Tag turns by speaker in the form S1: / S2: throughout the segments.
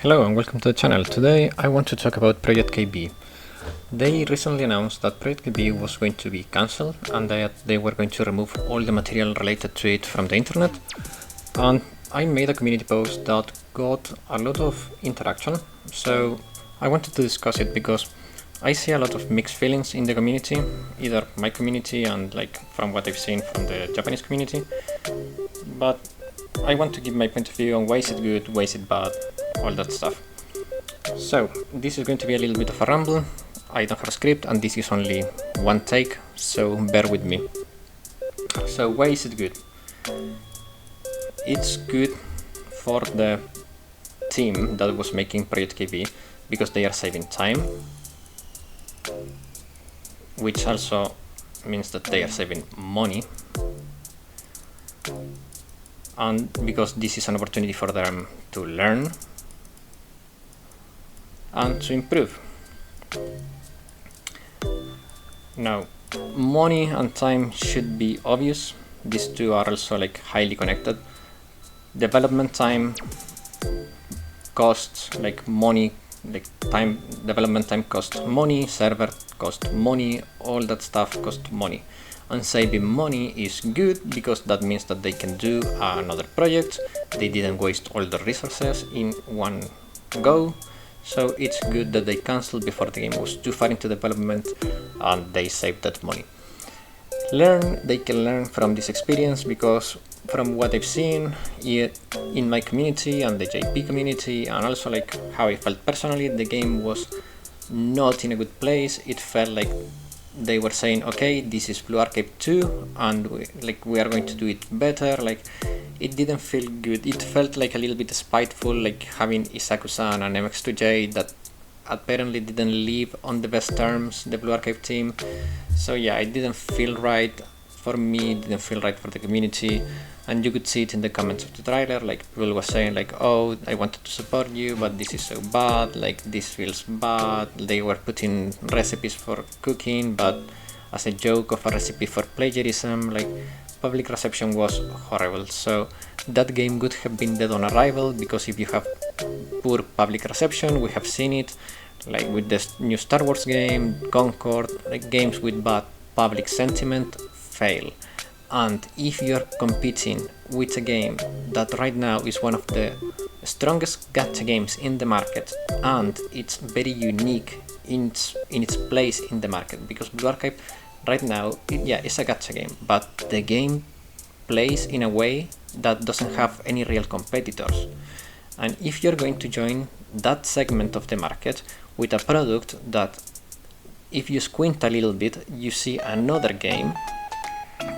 S1: Hello and welcome to the channel. Today I want to talk about Project KB. They recently announced that Project KB was going to be cancelled and that they were going to remove all the material related to it from the internet. And I made a community post that got a lot of interaction, so I wanted to discuss it because I see a lot of mixed feelings in the community, either my community and like from what I've seen from the Japanese community. But I want to give my point of view on why is it good, why is it bad, all that stuff. So this is going to be a little bit of a ramble. I don't have a script and this is only one take, so bear with me. So why is it good? It's good for the team that was making Project KB because they are saving time, which also means that they are saving money, and because this is an opportunity for them to learn and to improve. Now, money and time should be obvious. These two are also like highly connected. Development time costs like money, like time, development time costs money, server costs money, all that stuff costs money. And saving money is good because that means that they can do another project. They didn't waste all the resources in one go. So it's good that they cancelled before the game was too far into development and they saved that money. They can learn from this experience because from what I've seen in my community and the JP community, and also like how I felt personally, the game was not in a good place. It felt like they were saying, okay, this is Blue Archive 2 and we are going to do it better. Like, it didn't feel good. It felt like a little bit spiteful, like having Isaku-san and MX2J that apparently didn't live on the best terms, the Blue Archive team. So yeah, it didn't feel right for me, it didn't feel right for the community. And you could see it in the comments of the trailer, like people were saying like, oh, I wanted to support you, but this is so bad, like this feels bad. They were putting recipes for cooking, but as a joke of a recipe for plagiarism, like public reception was horrible. So that game would have been dead on arrival, because if you have poor public reception, we have seen it like with this new Star Wars game, Concord, like games with bad public sentiment fail. And if you're competing with a game that right now is one of the strongest gacha games in the market, and it's very unique in its place in the market, because Blue Archive right now, it's a gacha game, but the game plays in a way that doesn't have any real competitors. And if you're going to join that segment of the market with a product that, if you squint a little bit, you see another game,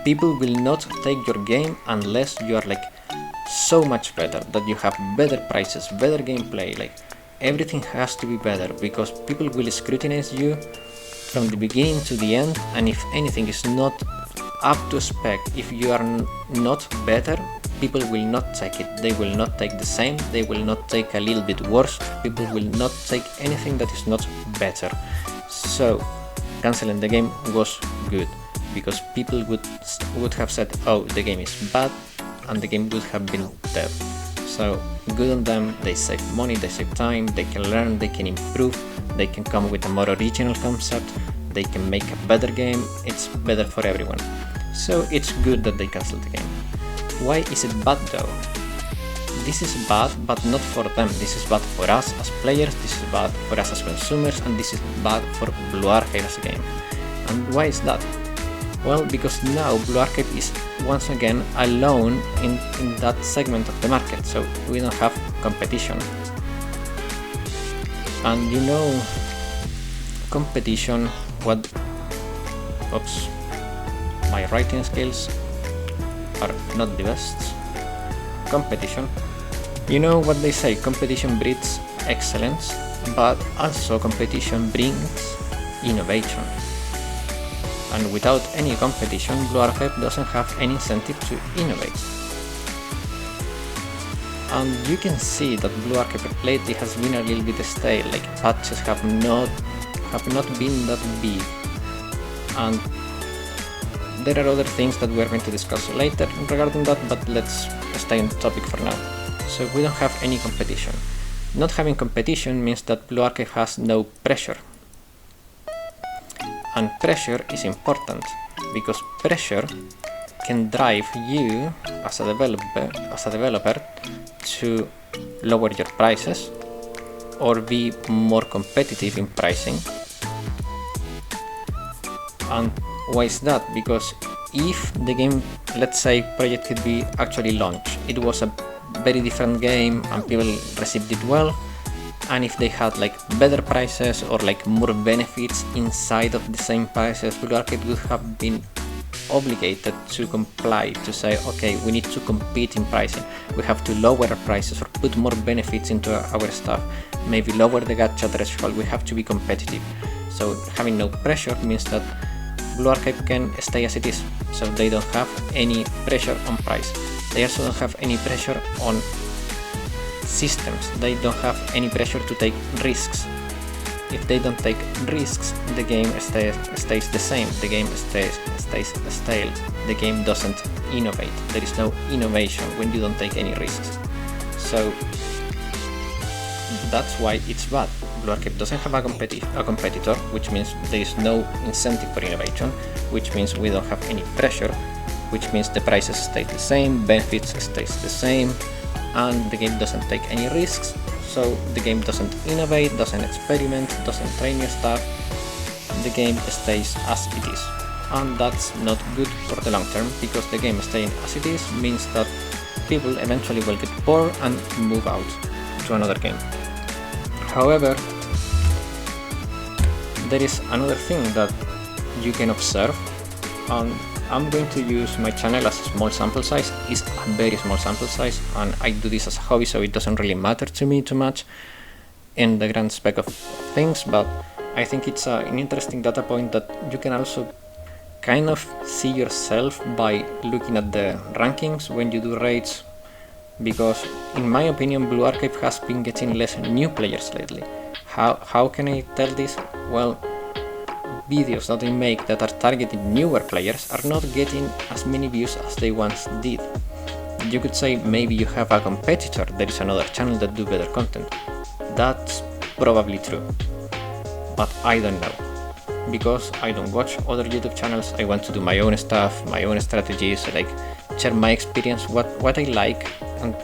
S1: people will not take your game unless you are like so much better, that you have better prices, better gameplay, like everything has to be better, because people will scrutinize you from the beginning to the end, and if anything is not up to spec, if you are not better, people will not take it. They will not take the same, they will not take a little bit worse, people will not take anything that is not better. So cancelling the game was good, because people would have said, oh, the game is bad, and the game would have been dead. So good on them, they save money, they save time, they can learn, they can improve, they can come with a more original concept, they can make a better game, it's better for everyone. So it's good that they cancelled the game. Why is it bad though? This is bad, but not for them. This is bad for us as players, this is bad for us as consumers, and this is bad for Blue Archive as a game. And why is that? Well, because now Blue Archive is once again alone in that segment of the market, so we don't have competition. And you know, competition, oops, my writing skills are not the best. Competition, you know what they say, competition breeds excellence, but also competition brings innovation. And without any competition, Blue Archive doesn't have any incentive to innovate. And you can see that Blue Archive lately has been a little bit stale, like patches have not been that big. And there are other things that we're going to discuss later regarding that, but let's stay on the topic for now. So we don't have any competition. Not having competition means that Blue Archive has no pressure. And pressure is important, because pressure can drive you as a developer to lower your prices or be more competitive in pricing. And why is that? Because if the game, let's say Project could be actually launched, it was a very different game and people received it well, and if they had like better prices or like more benefits inside of the same prices, Blue Archive would have been obligated to comply, to say, okay, we need to compete in pricing, we have to lower our prices or put more benefits into our stuff, maybe lower the gacha threshold, we have to be competitive. So having no pressure means that Blue Archive can stay as it is, so they don't have any pressure on price. They also don't have any pressure on systems, they don't have any pressure to take risks. If they don't take risks, the game stays the same, the game stays stale, the game doesn't innovate. There is no innovation when you don't take any risks. So that's why it's bad. Blue Archive doesn't have a competitor, which means there is no incentive for innovation, which means we don't have any pressure, which means the prices stay the same, benefits stays the same, and the game doesn't take any risks. So the game doesn't innovate, doesn't experiment, doesn't try new stuff. The game stays as it is, and that's not good for the long term, because the game staying as it is means that people eventually will get bored and move out to another game. However, there is another thing that you can observe, and I'm going to use my channel as a small sample size. It's a very small sample size, and I do this as a hobby, so it doesn't really matter to me too much in the grand spec of things, but I think it's an interesting data point that you can also kind of see yourself by looking at the rankings when you do raids, because in my opinion Blue Archive has been getting less new players lately. How can I tell this? Well, videos that they make that are targeting newer players are not getting as many views as they once did. You could say maybe you have a competitor, there is another channel that do better content. That's probably true, but I don't know, because I don't watch other YouTube channels. I want to do my own stuff, my own strategies, like share my experience. What I like and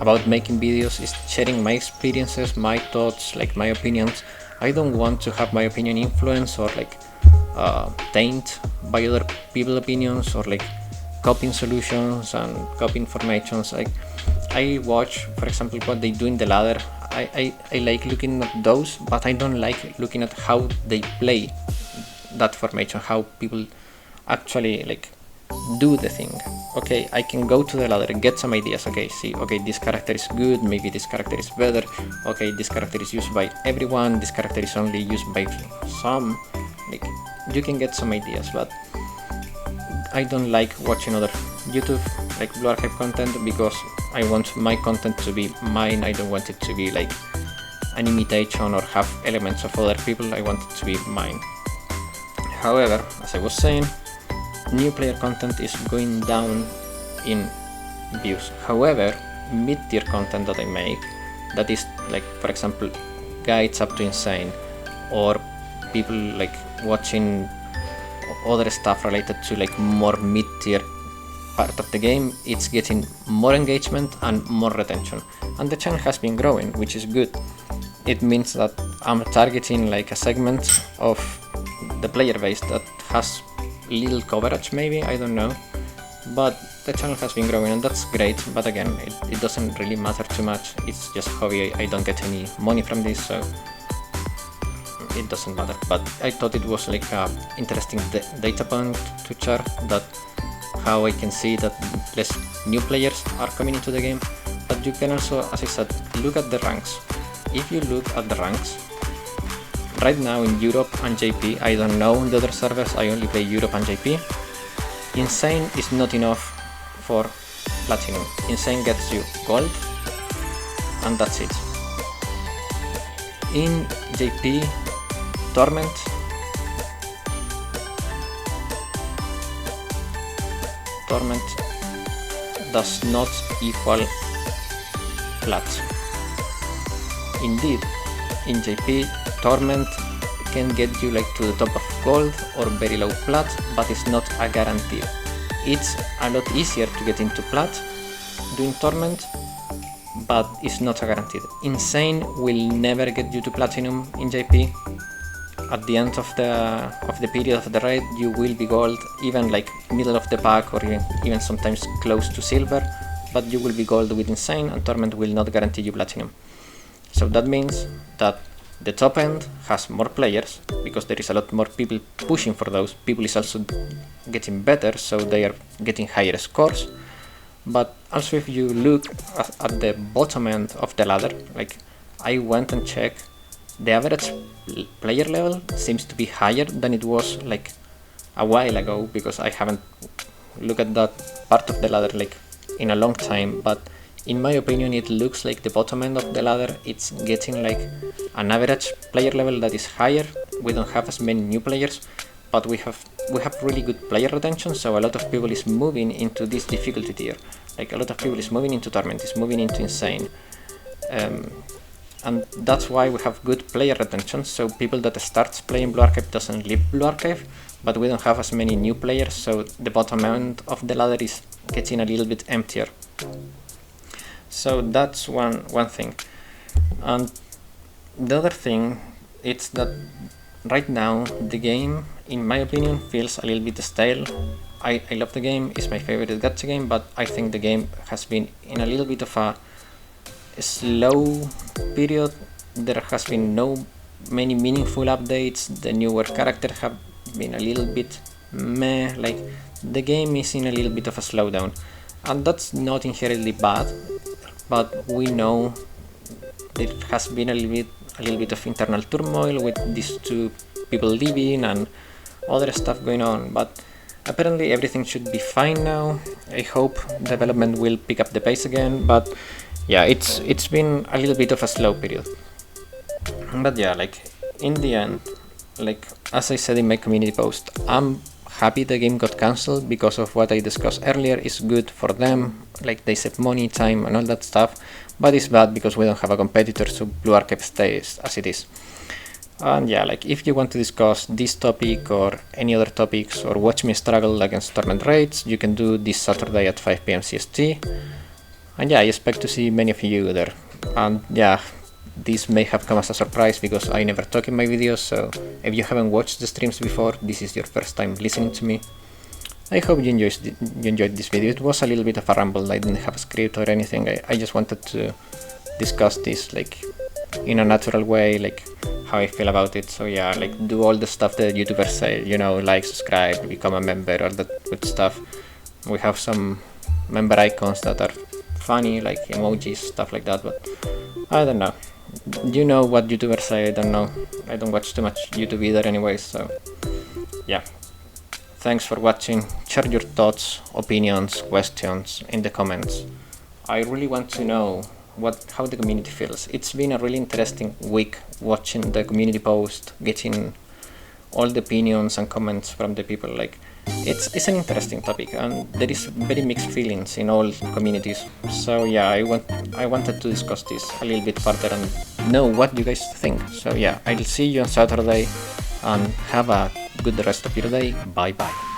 S1: about making videos is sharing my experiences, my thoughts, like my opinions. I don't want to have my opinion influenced or like taint by other people's opinions, or like copying solutions and copy informations. Like I watch, for example, what they do in the ladder. I like looking at those, but I don't like looking at how they play that formation, how people actually like do the thing. Okay, I can go to the ladder and get some ideas. Okay, see, okay, this character is good, maybe this character is better. Okay, this character is used by everyone, this character is only used by some. Like, you can get some ideas, but I don't like watching other YouTube like Blue Archive content, because I want my content to be mine. I don't want it to be like an imitation or have elements of other people. I want it to be mine. However, as I was saying, new player content is going down in views. However, mid-tier content that I make, that is like, for example, guides up to Insane, or people like watching other stuff related to like more mid-tier part of the game, it's getting more engagement and more retention, and the channel has been growing, which is good. It means that I'm targeting like a segment of the player base that has little coverage, maybe, I don't know, but the channel has been growing, and that's great. But again, it doesn't really matter too much. It's just hobby. I don't get any money from this, so it doesn't matter. But I thought it was like a interesting data point to share, that how I can see that less new players are coming into the game. But you can also, as I said, look at the ranks. If you look at the ranks right now in Europe and JP, I don't know the other servers, I only play Europe and JP. Insane is not enough for Platinum. Insane gets you gold, and that's it. In JP, Torment does not equal Plat. Indeed, in JP, Torment can get you like to the top of gold or very low plat, but it's not a guarantee. It's a lot easier to get into plat doing Torment, but it's not a guaranteed. Insane will never get you to platinum in JP. At the end of the period of the raid, you will be gold, even like middle of the pack or even sometimes close to silver, but you will be gold with Insane, and Torment will not guarantee you platinum. So that means that the top end has more players, because there is a lot more people pushing for those. People is also getting better, so they are getting higher scores. But also if you look at the bottom end of the ladder, like I went and checked, the average player level seems to be higher than it was like a while ago, because I haven't looked at that part of the ladder like in a long time. But in my opinion, it looks like the bottom end of the ladder, it's getting like an average player level that is higher. We don't have as many new players, but we have really good player retention, so a lot of people is moving into this difficulty tier. Like a lot of people is moving into Torment, is moving into Insane. And that's why we have good player retention, so people that starts playing Blue Archive doesn't leave Blue Archive, but we don't have as many new players, so the bottom end of the ladder is getting a little bit emptier. So that's one thing. And the other thing, it's that right now the game, in my opinion, feels a little bit stale. I love the game, it's my favorite gacha game, but I think the game has been in a little bit of a slow period. There has been no many meaningful updates. The newer characters have been a little bit meh. Like the game is in a little bit of a slowdown, and that's not inherently bad, but we know there has been a little bit of internal turmoil with these two people leaving and other stuff going on, but apparently everything should be fine now. I hope development will pick up the pace again, but yeah, it's been a little bit of a slow period. But yeah, like in the end, like as I said in my community post, I'm happy the game got cancelled because of what I discussed earlier. It's good for them, like they save money, time and all that stuff, but it's bad because we don't have a competitor, so Blue Archive stays as it is. And yeah, like if you want to discuss this topic or any other topics, or watch me struggle against Torment raids, you can do this Saturday at 5 PM CST. And yeah, I expect to see many of you there. And yeah, this may have come as a surprise because I never talk in my videos, so if you haven't watched the streams before, this is your first time listening to me. I hope you enjoyed this video. It was a little bit of a ramble, I didn't have a script or anything. I just wanted to discuss this like in a natural way, like how I feel about it. So yeah, like do all the stuff that YouTubers say, you know, like, subscribe, become a member, all that good stuff. We have some member icons that are funny, like emojis, stuff like that, but I don't know. You know what YouTubers say, I don't know. I don't watch too much YouTube either anyway, so yeah. Thanks for watching. Share your thoughts, opinions, questions in the comments. I really want to know how the community feels. It's been a really interesting week watching the community post, getting all the opinions and comments from the people. Like it's an interesting topic, and there is very mixed feelings in all communities. So yeah, I wanted to discuss this a little bit further and know what you guys think. So yeah, I'll see you on Saturday, and have a good rest of your day. Bye bye.